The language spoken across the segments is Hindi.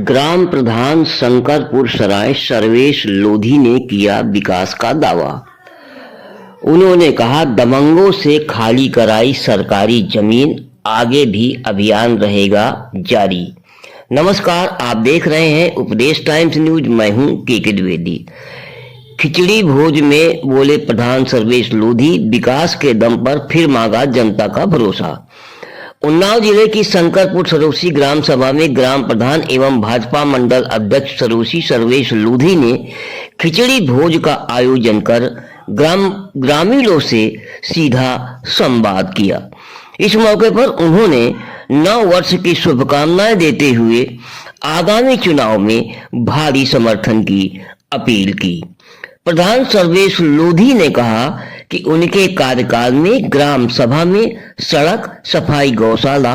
ग्राम प्रधान शंकरपुर सराय सर्वेश लोधी ने किया विकास का दावा। उन्होंने कहा, दबंगों से खाली कराई सरकारी जमीन, आगे भी अभियान रहेगा जारी। नमस्कार, आप देख रहे हैं उपदेश टाइम्स न्यूज। मैं हूं के द्विवेदी। खिचड़ी भोज में बोले प्रधान सर्वेश लोधी, विकास के दम पर फिर मांगा जनता का भरोसा। उन्नाव जिले की शंकरपुर सरोसी ग्राम सभा में ग्राम प्रधान एवं भाजपा मंडल अध्यक्ष सरोसी सर्वेश लोधी ने खिचड़ी भोज का आयोजन कर ग्रामीणों से सीधा संवाद किया। इस मौके पर उन्होंने नव वर्ष की शुभकामनाएं देते हुए आगामी चुनाव में भारी समर्थन की अपील की। प्रधान सर्वेश लोधी ने कहा कि उनके कार्यकाल में ग्राम सभा में सड़क, सफाई, गौशाला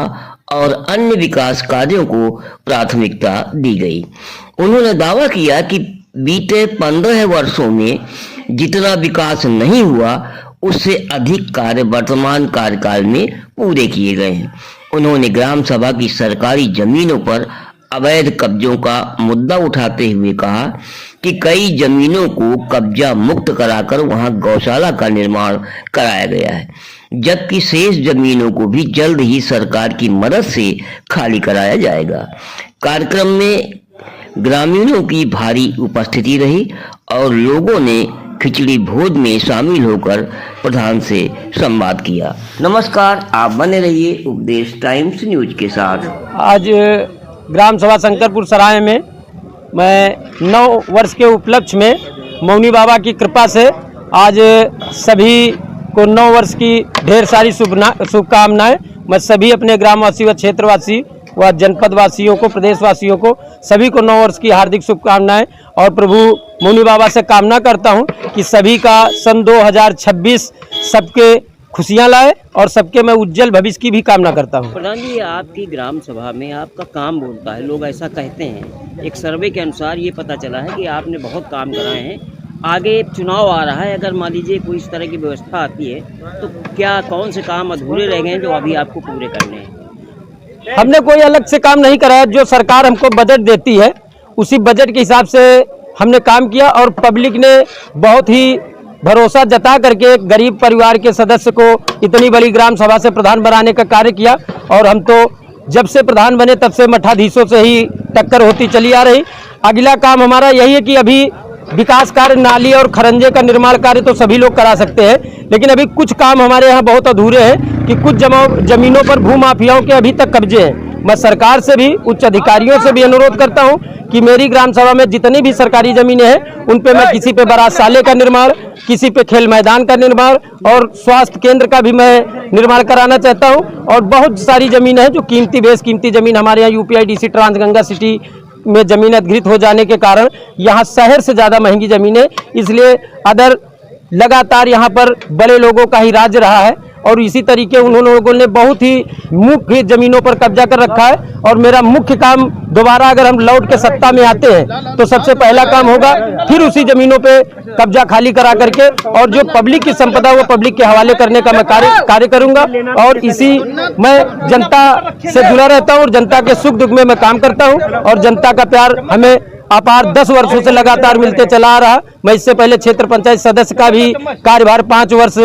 और अन्य विकास कार्यों को प्राथमिकता दी गई। उन्होंने दावा किया कि बीते 15 वर्षों में जितना विकास नहीं हुआ, उससे अधिक कार्य वर्तमान कार्यकाल में पूरे किए गए हैं। उन्होंने ग्राम सभा की सरकारी जमीनों पर अवैध कब्जों का मुद्दा उठाते हुए कहा कि कई जमीनों को कब्जा मुक्त कराकर वहां गौशाला का निर्माण कराया गया है, जबकि शेष जमीनों को भी जल्द ही सरकार की मदद से खाली कराया जाएगा। कार्यक्रम में ग्रामीणों की भारी उपस्थिति रही और लोगों ने खिचड़ी भोज में शामिल होकर प्रधान से संवाद किया। नमस्कार, आप बने रहिए उपदेश टाइम्स न्यूज के साथ। आज ग्राम सभा शंकरपुर सराय में मैं 9 वर्ष के उपलक्ष्य में मौनी बाबा की कृपा से आज सभी को 9 वर्ष की ढेर सारी शुभकामनाएं। मैं सभी अपने ग्रामवासी व क्षेत्रवासी व जनपद वासियों को, प्रदेशवासियों को, सभी को 9 वर्ष की हार्दिक शुभकामनाएं और प्रभु मौनी बाबा से कामना करता हूं कि सभी का सन 2026 सबके खुशियां लाए और सबके मैं उज्जवल भविष्य की भी कामना करता हूं। प्रधान जी, आपकी ग्राम सभा में आपका काम बोलता है, लोग ऐसा कहते हैं। एक सर्वे के अनुसार ये पता चला है कि आपने बहुत काम कराए हैं। आगे चुनाव आ रहा है, अगर मान लीजिए कोई इस तरह की व्यवस्था आती है तो क्या कौन से काम अधूरे रह गए हैं जो अभी आपको पूरे करने हैं? हमने कोई अलग से काम नहीं कराया। जो सरकार हमको बजट देती है उसी बजट के हिसाब से हमने काम किया और पब्लिक ने बहुत ही भरोसा जता करके गरीब परिवार के सदस्य को इतनी बड़ी ग्राम सभा से प्रधान बनाने का कार्य किया। और हम तो जब से प्रधान बने तब से मठाधीशों से ही टक्कर होती चली आ रही। अगला काम हमारा यही है कि अभी विकास कार्य, नाली और खरंजे का निर्माण कार्य तो सभी लोग करा सकते हैं, लेकिन अभी कुछ काम हमारे यहाँ बहुत अधूरे हैं कि कुछ जमीनों पर भूमाफियाओं के अभी तक कब्जे हैं। मैं सरकार से भी, उच्च अधिकारियों से भी अनुरोध करता हूं कि मेरी ग्राम सभा में जितनी भी सरकारी जमीनें हैं उन पे मैं किसी पे बारातशाले का निर्माण, किसी पे खेल मैदान का निर्माण और स्वास्थ्य केंद्र का भी मैं निर्माण कराना चाहता हूं। और बहुत सारी जमीनें हैं जो कीमती जमीन हमारे यहाँ यूपीआईडीसी ट्रांसगंगा सिटी में जमीन अधिग्रहित हो जाने के कारण यहाँ शहर से ज़्यादा महंगी जमीनें, इसलिए अदर लगातार यहाँ पर बड़े लोगों का ही राज्य रहा है और इसी तरीके उन लोगों ने बहुत ही मुख्य जमीनों पर कब्जा कर रखा है। और मेरा मुख्य काम, दोबारा अगर हम लौट के सत्ता में आते हैं तो सबसे पहला काम होगा फिर उसी जमीनों पे कब्जा खाली करा करके और जो पब्लिक की संपदा वो पब्लिक के हवाले करने का मैं कार्य करूंगा। और इसी मैं जनता से जुड़ा रहता हूँ और जनता के सुख दुख में मैं काम करता हूँ और जनता का प्यार हमें अपार 10 वर्षों से लगातार मिलते चला आ रहा। मैं इससे पहले क्षेत्र पंचायत सदस्य का भी कार्यभार 5 वर्ष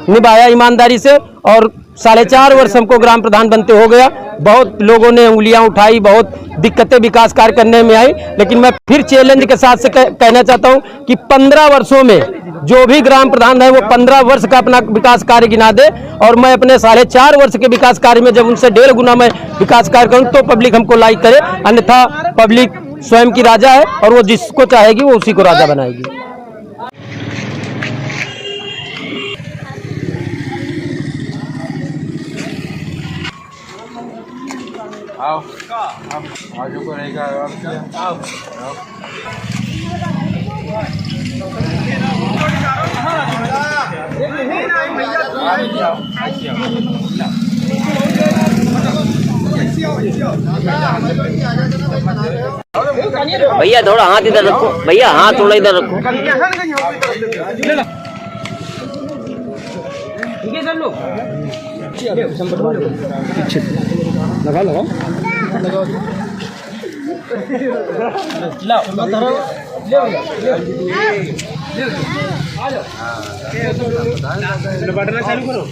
निभाया ईमानदारी से और 4.5 वर्ष हमको ग्राम प्रधान बनते हो गया। बहुत लोगों ने उंगलियां उठाई, बहुत दिक्कतें विकास कार्य करने में आई, लेकिन मैं फिर चैलेंज के साथ से कहना चाहता हूं कि 15 वर्षों में जो भी ग्राम प्रधान है वो 15 वर्ष का अपना विकास कार्य गिना दे और मैं अपने 4.5 वर्ष के विकास कार्य में जब उनसे 1.5 गुना मैं विकास कार्य करूँ तो पब्लिक हमको लाइक करे, अन्यथा पब्लिक स्वयं की राजा है और वो जिसको चाहेगी वो उसी को राजा बनाएगी। आओ, आजू को रहेगा। आओ, भैया थोड़ा हाथ इधर रखो, भैया हाथ थोड़ा इधर रखो। ठीक है सर, लोग लगा लो। बटना चालू करो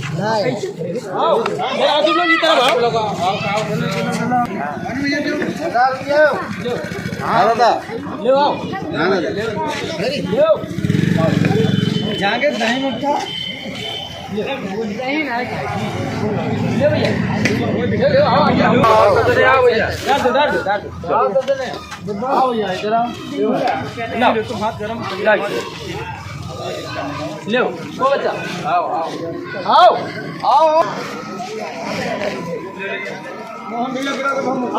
जाके दही मिठा हाथ गरम ले बच्चा आओ आओ आओ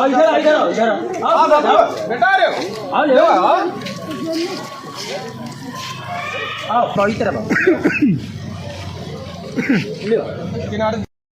इधर इधर इधर बेटा रे आओ ले आओ इधर ले किनारे